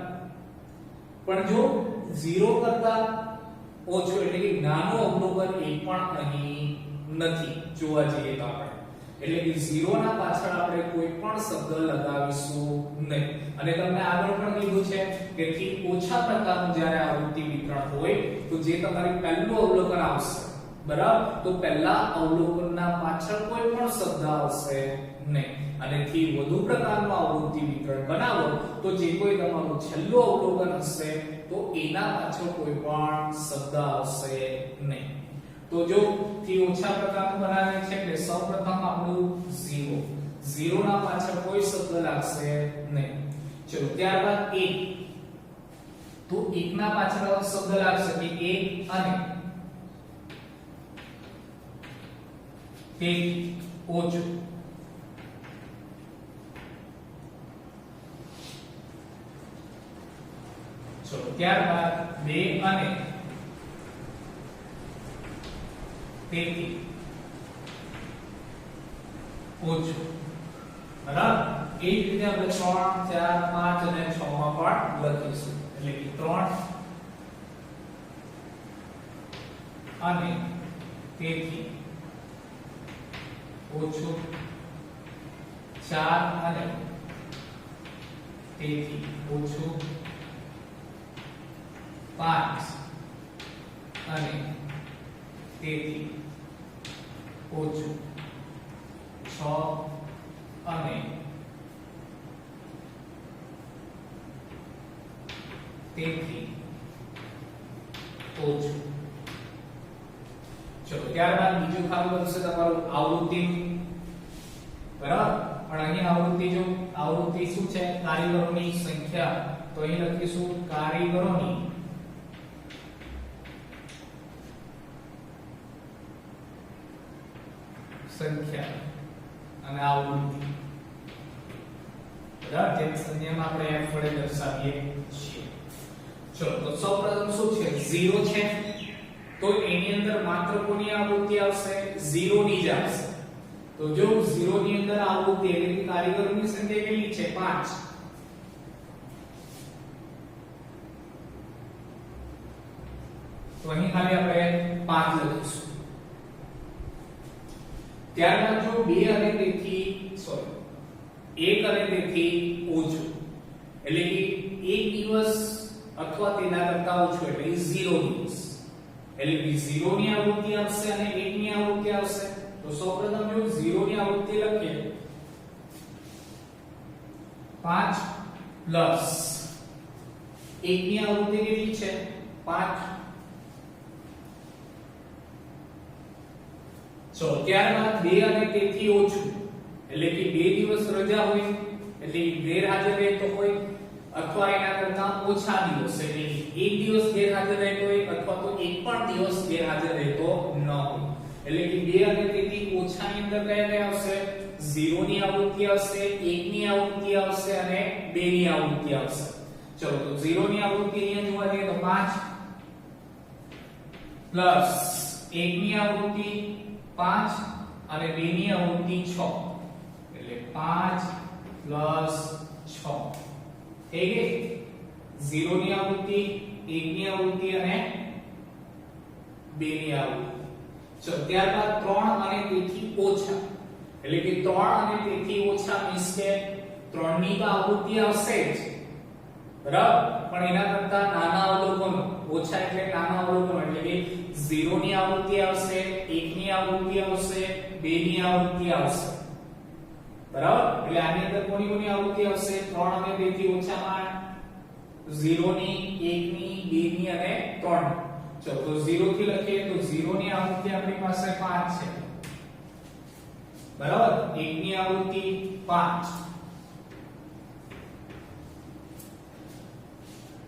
પણ જો 0 કરતા ઓછો એટલે કે નાનો અવલોકન એ પણ અહીં નથી જોવા જઈએ તો આપણે, એટલે કે 0 ના પાછળ આપણે કોઈ પણ શબ્દ લગાવીશું નહીં. અને તમને આગળ પણ કીધું છે કે થી ઓછા પ્રકારનું જ્યારે આવૃત્તિ વિતરણ હોય તો જે તમારી પહેલું અવલોકન આવશે, બરાબર, તો પહેલા અવલોકનના પાછળ કોઈ પણ શબ્દ આવશે નહીં. અને થી વધુ પ્રકારનું આવૃત્તિ વિતરણ બનાવો તો જે કોઈ તમારું છેલ્લું અવલોકન હશે તો એના પાછળ કોઈ પણ શબ્દ આવશે નહીં. તો જો થી ઓછા પ્રકારનું બનાવે છે એટલે સૌપ્રથમ આપણું 0 0 ના પાછળ કોઈ શબ્દ લાગશે નહીં. ચલો ત્યારબાદ 1, તો 1 ના પાછળ શબ્દ લાગશે કે 1 અને તે ઓછું. ચલો ત્યારબાદ 2 અને તેથી ઓછું, બરાબર. એ જ રીતે આપણે 3 4 5 અને 6 માં પણ લખીશું, એટલે કે 3 અને તેથી ઓછું, 4 અને તેથી ઓછું, 5 અને તેથી ઓછું, 6 અને તેથી ઓછું. ચલો ત્યારબાદ બીજું ખાનું બનશે તમારું આવૃત્તિ. બરાબર પણ અહીં આવૃત્તિ જો આવૃત્તિ શું છે કારીગરોની સંખ્યા તો અહીં લખીશું કારીગરોની સંખ્યા અને આવૃત્તિ બરાબર જે સંજ્ઞામાં આપણે f વડે દર્શાવીએ છીએ ચલો તો સૌપ્રથમ શું છે 0 છે તો એની અંદર માત્ર કોની આવૃત્તિ આવશે 0 ની જ આવશે તો જો 0 ની અંદર આવૃત્તિ એટલે કે કારીગરોની સંખ્યા કેટલી છે 5 તો અહીં ખાલી આપણે 5 લખીશું ત્યારબાદ જો 2 અને તેથી સોરી 1 અને તેથી ઓછું એટલે કે 1 દિવસ અથવા તેના કરતા ઓછું એટલે 0 દિવસ એટલે કે 0 ની આવૃત્તિ આવશે અને 1 ની આવૃત્તિ આવશે તો સૌપ્રથમ જો 0 ની આવૃત્તિ લખીએ 5 પ્લસ 1 ની આવૃત્તિ કેટલી છે 5 ચલો ત્યારબાદ 2 અને તેથી ઓછું એટલે કે 2 દિવસ રજા હોય એટલે ગેરહાજર રહેતો હોય અથવા એના કરતા ઓછા દિવસ એટલે એક દિવસ ગેરહાજર રહેતો હોય અથવા તો એક પણ દિવસ ગેરહાજર રહેતો ન હોય એટલે કે 2 અને તેથી ઓછાની અંદર કયા આવશે 0 ની આવૃત્તિ આવશે 1 ની આવૃત્તિ આવશે અને 2 ની આવૃત્તિ આવશે ચલો તો 0 ની આવૃત્તિ અહીંયા જોવા જઈએ તો 5 પ્લસ 1 ની આવૃત્તિ 5 અને 2 ની આવૃત્તિ 6 એટલે 5 પ્લસ 6 થઈ ગઈ 0 ની આવૃત્તિ 1 ની આવૃત્તિ અને 2 ની આવૃત્તિ ચલો ત્યારબાદ 3 અને તેથી ઓછા એટલે કે 3 અને તેથી ઓછા મીન્સ કે 3 ની તો આવૃત્તિ આવશે જ બરાબર પણ એના કરતા નાના અવલોકનો ઓછા એટલે નાના અવલોકનો એટલે કે 0 ની આવૃત્તિ આવશે 1 ની આવૃત્તિ આવશે 2 ની આવૃત્તિ આવશે બરાબર એટલે આની અંદર કોની કોની આવૃત્તિ આવશે 3 અને 2 થી ઓછામાં 0 ની 1 ની 2 ની અને 3 ચલો તો 0 થી લખીએ તો 0 ની આવૃત્તિ આપણી પાસે 5 છે બરાબર 1 ની આવૃત્તિ 5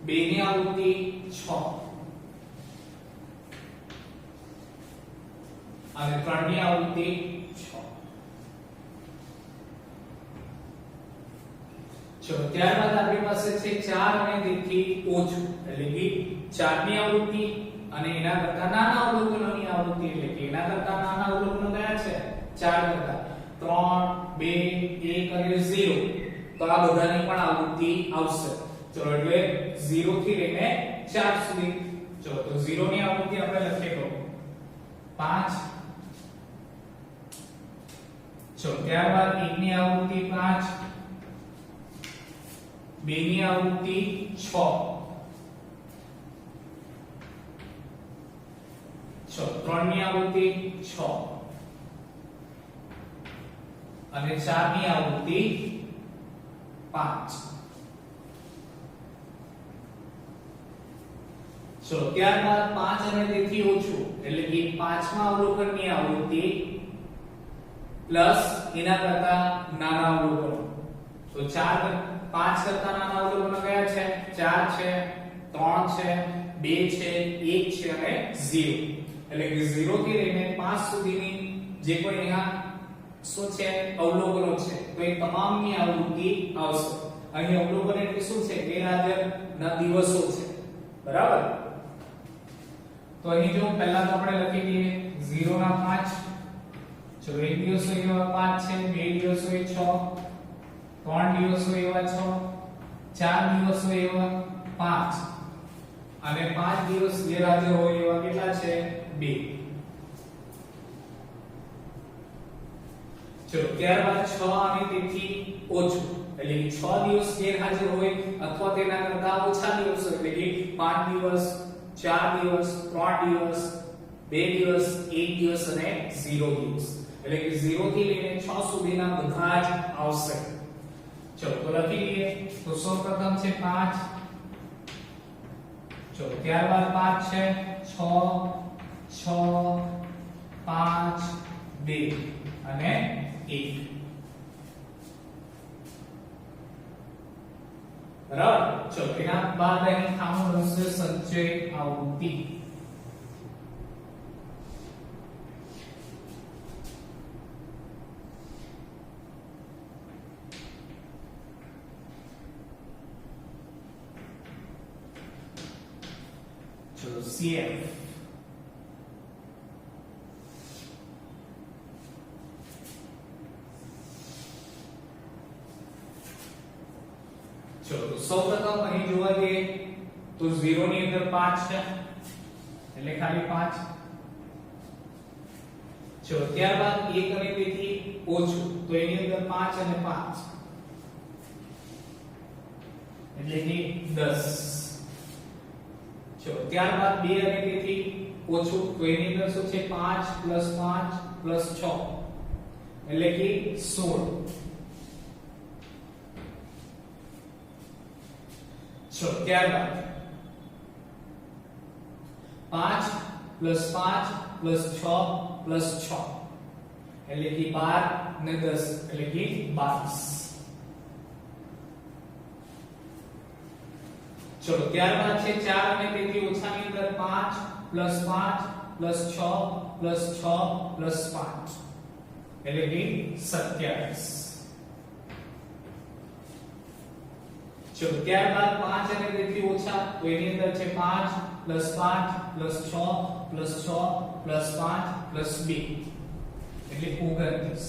2 ની આવૃત્તિ 6 અને 3 ની આવૃત્તિ 6 ચલો ત્યારબાદ આપણી પાસે છે 4 અને તેથી ઓછું એટલે કે 4 ની આવૃત્તિ અને એના કરતા નાના અવલોકનોની આવૃત્તિ એટલે કે એના કરતા નાના અવલોકનો કયા છે 4 કરતા 3 2 1 અને 0 તો આ બધાની પણ આવૃત્તિ આવશે ચલો એટલે 0 થી લઈને 4 સુધી ચલો તો 0 ની આવૃત્તિ આપણે લખીએ તો 5 ચલો ત્યારબાદ 1 ની આવૃત્તિ 5 2 ની આવૃત્તિ 6 3 ની આવૃત્તિ 6 અને 4 ની આવૃત્તિ 5 ચલો ત્યારબાદ 5 અને તેથી ઓછું એટલે કે 5મા અવલોકનની આવૃત્તિ પ્લસ એના કરતા નાના અવલોકનો તો 4 5 કરતા નાના અવલોકનો કયા છે 4 છે 3 છે 2 છે 1 છે અને 0 એટલે કે 0 થી લઈને 5 સુધીની જે કોઈ અહીંયા શું છે અવલોકનો છે તો એ તમામની આવૃત્તિ આવશે અહીં અવલોકન એટલે શું છે ગેરહાજર ના દિવસો છે બરાબર તો અહીં જો પહેલા તો આપણે લખી દઈએ 0 ના 5 જો એક દિવસો એવા 5 છે 2 દિવસો એ 6 3 દિવસો એવા 6 4 દિવસો એવા 5 અને 5 દિવસ ગેરહાજર હોય એવા કેટલા છે 2 ચલો ત્યારબાદ 6 અને તેથી ઓછું એટલે કે 6 દિવસ ગેરહાજર હોય અથવા તેના કરતા ઓછા દિવસો એટલે કે 5 દિવસ 4 દિવસ 3 દિવસ 2 દિવસ 1 દિવસ અને 0 દિવસ એટલે કે 0 થી લઈને 6 સુધીના બધા જ આવશે ચલો તો લખી લઈએ તો સૌપ્રથમ છે 5 ચલો ત્યારબાદ 5 છે 6 6 5 2 અને 1 બરાબર. ચલો એના બાદ અહીં ખાનું બનશે સંચય આવૃત્તિ. चलो CF चलो तो સૌપ્રથમ અહીં જોવા જઈએ તો 0 ની અંદર 5 છે એટલે ખાલી 5. ચલો ત્યારબાદ 1 અને 2 થી ઓછું તો એની અંદર 5 અને 5 એટલે કે 10. चलो ત્યારબાદ 2 અને 2 થી ઓછું તો એની અંદર શું છે 5 + 5 + 6 એટલે કે 16. चलो ત્યારબાદ 5 + 5 + 6 + 6 એટલે કે 12 ને 10 એટલે કે 22. चलो ત્યારબાદ છે 4 અને 2 થી ઓછાની અંદર 5 + 5 + 6 + 6 + 5 એટલે કે 27. चलो ત્યારબાદ 5 અને 2 થી ઓછા તો એની અંદર છે 5 + 5 + 6 + 6 + 5 + 2 એટલે 29.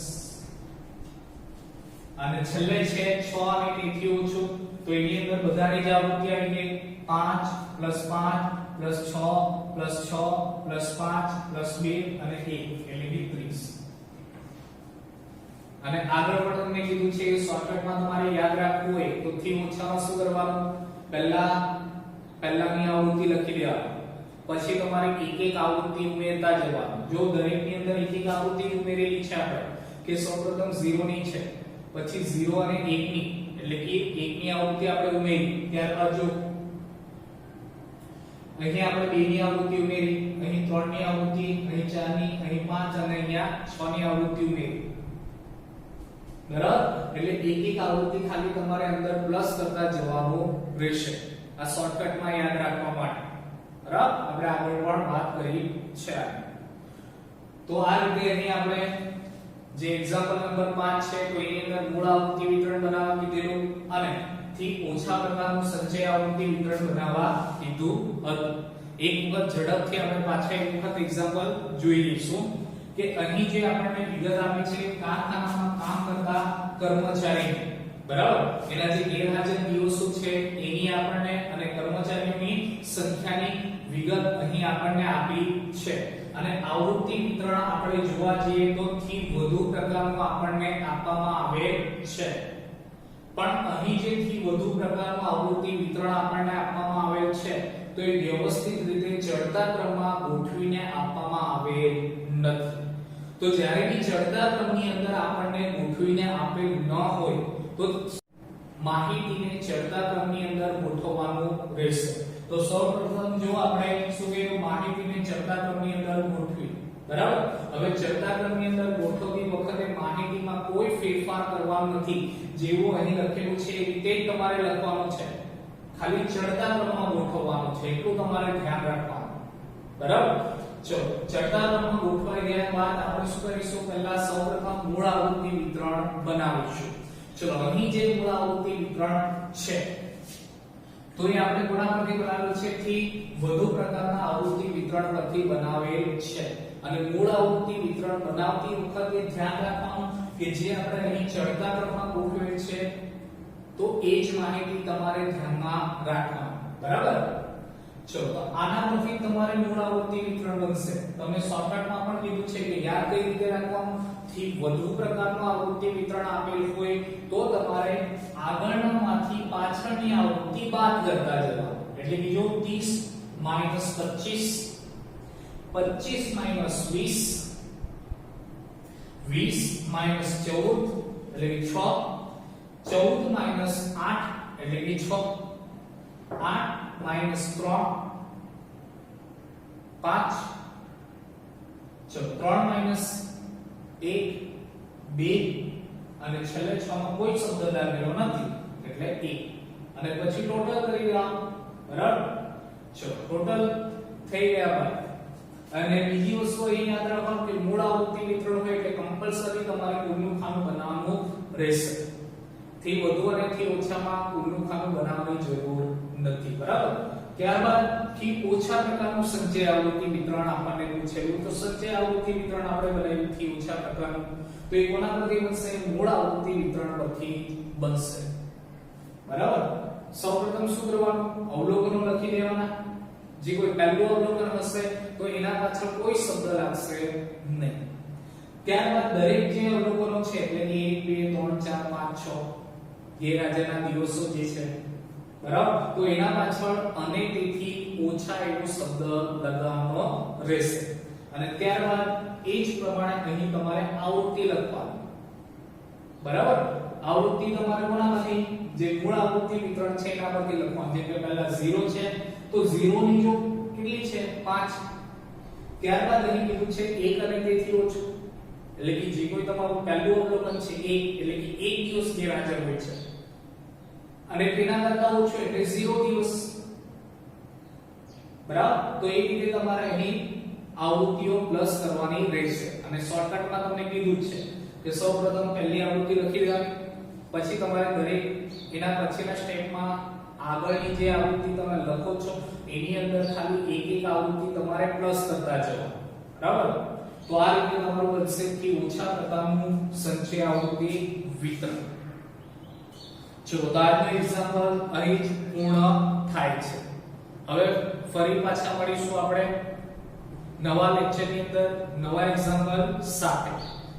અને છેલ્લે છે 6 અને 2 થી ઓછું તો એની અંદર બધાની જ આવૃત્તિ આવી ગઈ 5 + 5 + 6 + 6 + 5 + 2 અને 1 એટલે કે 30. અને આગળ પણ તમને કીધું છે કે શોર્ટકટમાં તમારે યાદ રાખવું હોય તો થી ઓછામાં શું કરવાનું પહેલાની આવૃત્તિ લખી દેવાનું પછી તમારે એક એક આવૃત્તિ ઉમેરતા જવાનું. જો દરેકની અંદર એક એક આવૃત્તિ ઉમેરેલી છે આપણે કે સૌપ્રથમ 0 ની છે પછી 0 અને 1 ની એટલે કે 1 ની આવૃત્તિ આપણે ઉમેરી ત્યારબાદ જો અહીં આપણે 2 ની આવૃત્તિ ઉમેરી અહીં 3 ની આવૃત્તિ અહીં 4 ની અહીં 5 અને અહીંયા 6 ની આવૃત્તિ ઉમેરી બરાબર. એટલે એક એક આવૃત્તિ ખાલી તમારે અંદર પ્લસ કરતા જવાનું રહેશે આ શોર્ટકટમાં યાદ રાખવા માટે. બરાબર આપણે આગળ પણ વાત કરી છે. તો આ રીતે અહીં આપણે જે એક્ઝામ્પલ નંબર 5 છે તો એની અંદર મૂળ આવૃત્તિ વિતરણ બનાવવા કીધેલું અને થી ઓછા પ્રકારનું સંચય આવૃત્તિ વિતરણ બનાવવા કીધું હતું. એક વખત ઝડપથી આપણે પાછા એક વખત એક્ઝામ્પલ જોઈ લઈશું કે અહીં જે આપણને વિગત આપી છે કારખાનામાં કામ કરતા કર્મચારી બરાબર એના જે ગેરહાજર દિવસો છે એની આપણને અને કર્મચારીઓની સંખ્યાની વિગત અહીં આપણને આપી છે. અને આવૃત્તિ વિતરણ આપણે જોવા જઈએ તો થી વધુ પ્રકારનું આપણને આપવામાં આવે છે. પણ અહીં જે થી વધુ પ્રકારનું આવૃત્તિ વિતરણ આપણને આપવામાં આવેલ છે તો એ વ્યવસ્થિત રીતે ચડતા ક્રમમાં ગોઠવીને આપવામાં આવેલ નથી. તો જ્યારે કે ચડતા ક્રમની અંદર આપણને ગોઠવીને આપેલ ન હોય તો માહિતીને ચડતા ક્રમની અંદર ગોઠવવાનું રહેશે. તો સૌપ્રથમ જો આપણે શું કહેવું માહિતીને ચડતા ક્રમની અંદર ગોઠવી બરાબર. હવે ચડતા ક્રમની અંદર ગોઠવતી વખતે માહિતીમાં કોઈ ફેરફાર કરવાનો નથી. જેવું અહીં લખેલું છે એ રીતે જ તમારે લખવાનું છે. ખાલી ચડતા ક્રમમાં ગોઠવવાનું છે એટલું તમારે ધ્યાન રાખવાનું બરાબર. ચલો ચડતા ક્રમમાં ગોઠવાઈ ગયા બાદ આપણે શું કરીશું પહેલા સૌપ્રથમ મૂળ આવૃત્તિ વિતરણ બનાવીશું. ચલો અહીં જે મૂળ આવૃત્તિ વિતરણ છે તો એ આપણે કોના પરથી બનાવેલું છે થી વધુ પ્રકારના આવૃત્તિ વિતરણ પરથી બનાવેલ છે. અને મૂળ આવૃત્તિ વિતરણ બનાવતી વખતે ધ્યાન રાખવાનું કે જે આપણે અહીં ચડતા ક્રમમાં ગોઠવેલ છે તો એ જ માહિતી તમારે ધ્યાનમાં રાખવાનું બરાબર. ચલો તો આના પરથી તમારે મૂળ આવૃત્તિ વિતરણ બનશે. તમને શોર્ટકટમાં પણ કીધું છે કે યાદ કઈ રીતે રાખવાનું થી વધુ પ્રકારનું આવૃત્તિ વિતરણ આપેલ હોય તો તમારે આગળનામાંથી પાછળની આવૃત્તિ બાદ કરતા જવાનું. એટલે કે જો 30 - 25 25 - 20 20 - 14 એટલે કે 6 14 - 8 એટલે કે 6 8 - 3 5 ચલો 3 - 1 2 અને છેલ્લે 6 માં કોઈ શબ્દ લાગેલો નથી એટલે 1 અને પછી ટોટલ કરી દેવાનું, બરાબર? ચલો ટોટલ થઈ ગયા બાદ અને બીજી વસ્તુ અહીં યાદ રાખવાનું કે મૂળ આવૃત્તિ વિતરણ હોય એટલે કમ્પલસરી તમારે કુલનું ખાનું બનાવવાનું રહેશે. થી વધુ અને થી ઓછામાં કુલનું ખાનું બનાવવાની જરૂર નથી, બરાબર? ત્યારબાદ થી ઓછા પ્રકારનું સંચય આવૃત્તિ વિતરણ આપણને પૂછેલું, તો સંચય આવૃત્તિ વિતરણ આપણે બનાવ્યું થી ઓછા પ્રકારનું, તો એ કોના પરથી બનશે? મૂળ આવૃત્તિ વિતરણ પરથી બનશે, બરાબર? સૌપ્રથમ શું કરવાનું? અવલોકનો લખી દેવાના. જે કોઈ પહેલું અવલોકન હશે તો એના પાછળ કોઈ શબ્દ લાગશે નહીં. ત્યારબાદ દરેક જે અવલોકનો છે એટલે કે 1 2 3 4 5 6 ગેરહાજરના દિવસો જે છે, બરાબર, તો એના પાછળ અને તેથી ઓછા એવો શબ્દ લગાવવાનો રહેશે. અને ત્યારબાદ એ જ પ્રમાણે અહીં તમારે આવૃત્તિ લખવાની, બરાબર? આવૃત્તિ તમારે કોનામાંથી? જે મૂળ આવૃત્તિ વિતરણ છે એના પરથી લખવાનું. જેમ કે પહેલા 0 છે તો 0 ની જો કેટલી છે? 5. ત્યારબાદ અહીં કીધું છે 1 અને તેથી ઓછું, એટલે કે જે કોઈ તમારું પહેલું અવલોકન છે 1 એટલે કે 1 દિવસ ગેરહાજર હોય છે અને તેના કરતા ઓછું એટલે 0 દિવસ, બરાબર? તો એ રીતે તમારે અહીં આવૃત્તિઓ પ્લસ કરવાની રહેશે. અને શોર્ટકટમાં તમને કીધું છે કે સૌપ્રથમ પહેલી આવૃત્તિ લખી દેવાની, પછી તમારે દરેક એના પછીના સ્ટેપમાં આગળની જે આવૃત્તિ તમે લખો છો એની અંદર ખાલી એક આવૃત્તિ તમારે પ્લસ કરતા જવાનું, બરાબર? તો આ રીતે તમારું બનશે કે ઓછા પ્રકારનું સંચય આવૃત્તિ વિતરણ. ચલો તો આજનું એક્ઝામ્પલ અહીં જ પૂર્ણ થાય છે. હવે ફરી પાછા મળીશું આપણે નવા લેક્ચરની અંદર નવા એક્ઝામ્પલ સાથે.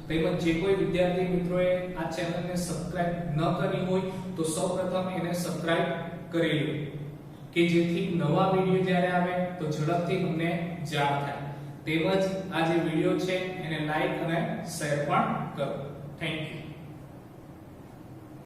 તેમજ જે કોઈ વિદ્યાર્થી મિત્રોએ આ ચેનલને સબસ્ક્રાઇબ ન કરી હોય તો સૌપ્રથમ એને સબસ્ક્રાઇબ કરી લો કે જેથી નવા વિડિયો જ્યારે આવે તો ઝડપથી તમને જાણ થાય. તેમજ આ જે વિડિયો છે એને લાઈક અને શેર પણ કરો. Thank you.